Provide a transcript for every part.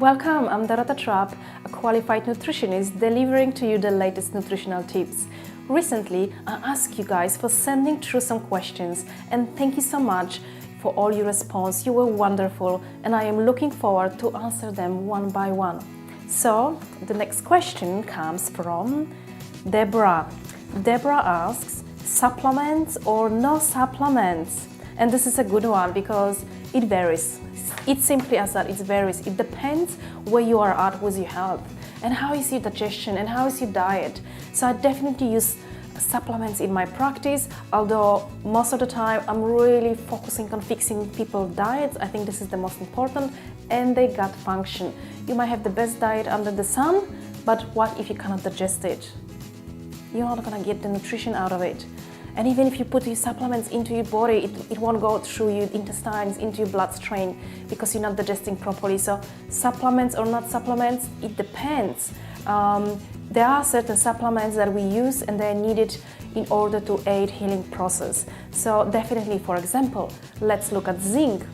Welcome, I'm Dorota Trupp, a qualified nutritionist delivering to you the latest nutritional tips. Recently, I asked you guys for sending through some questions, and thank you so much for all your response. You were wonderful, and I am looking forward to answer them one by one. So, the next question comes from Deborah. Deborah asks, supplements or no supplements? And this is a good one because it varies. It's simply as that, it varies. It depends where you are at with your health and how is your digestion and how is your diet. So I definitely use supplements in my practice, although most of the time I'm really focusing on fixing people's diets. I think this is the most important, and their gut function. You might have the best diet under the sun, but what if you cannot digest it? You're not gonna get the nutrition out of it. And even if you put your supplements into your body, it won't go through your intestines, into your bloodstream, because you're not digesting properly. So supplements or not supplements, it depends. There are certain supplements that we use and they're needed in order to aid healing process. So definitely, for example, let's look at zinc.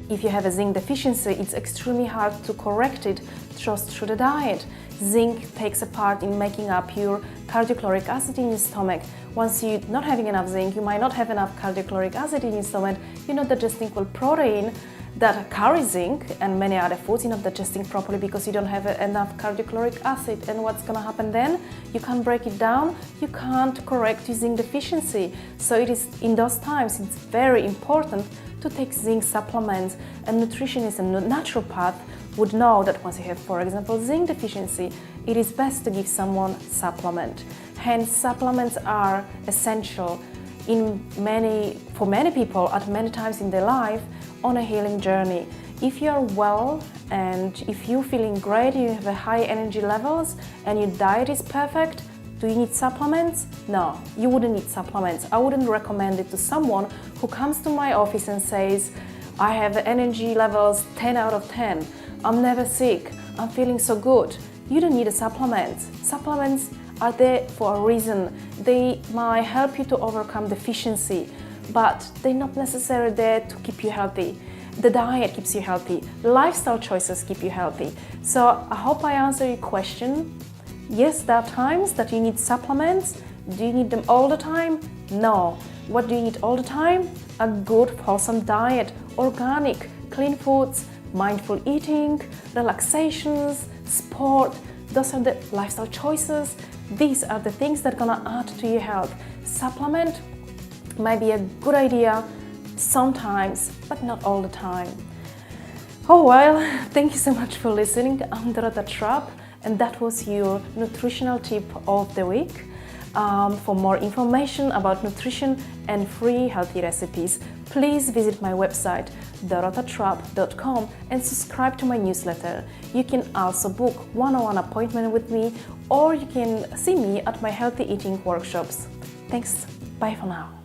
If you have a zinc deficiency, it's extremely hard to correct it just through the diet. Zinc takes a part in making up your cardiochloric acid in your stomach. Once you're not having enough zinc, you might not have enough cardiochloric acid in your stomach. You're not digesting well protein that carries zinc and many other foods. You're not digesting properly because you don't have enough cardiochloric acid. And what's going to happen then? You can't break it down. You can't correct your zinc deficiency. So it is in those times, it's very important to take zinc supplements. And nutritionists and naturopath would know that once you have, for example, zinc deficiency, it is best to give someone supplement. Hence, supplements are essential for many people at many times in their life on a healing journey. If you are well and if you're feeling great, you have a high energy levels and your diet is perfect, do you need supplements? No, you wouldn't need supplements. I wouldn't recommend it to someone who comes to my office and says, I have energy levels 10 out of 10. I'm never sick. I'm feeling so good. You don't need a supplement. Supplements are there for a reason. They might help you to overcome deficiency, but they're not necessarily there to keep you healthy. The diet keeps you healthy. Lifestyle choices keep you healthy. So I hope I answered your question. Yes, there are times that you need supplements. Do you need them all the time? No. What do you need all the time? A good, wholesome diet, organic, clean foods, mindful eating, relaxations, sport. Those are the lifestyle choices. These are the things that are gonna add to your health. Supplement might be a good idea sometimes, but not all the time. Oh well, thank you so much for listening. I'm Dorota Trupp, and that was your nutritional tip of the week. For more information about nutrition and free healthy recipes, please visit my website dorotatrupp.com and subscribe to my newsletter. You can also book one-on-one appointment with me, or you can see me at my healthy eating workshops. Thanks, bye for now.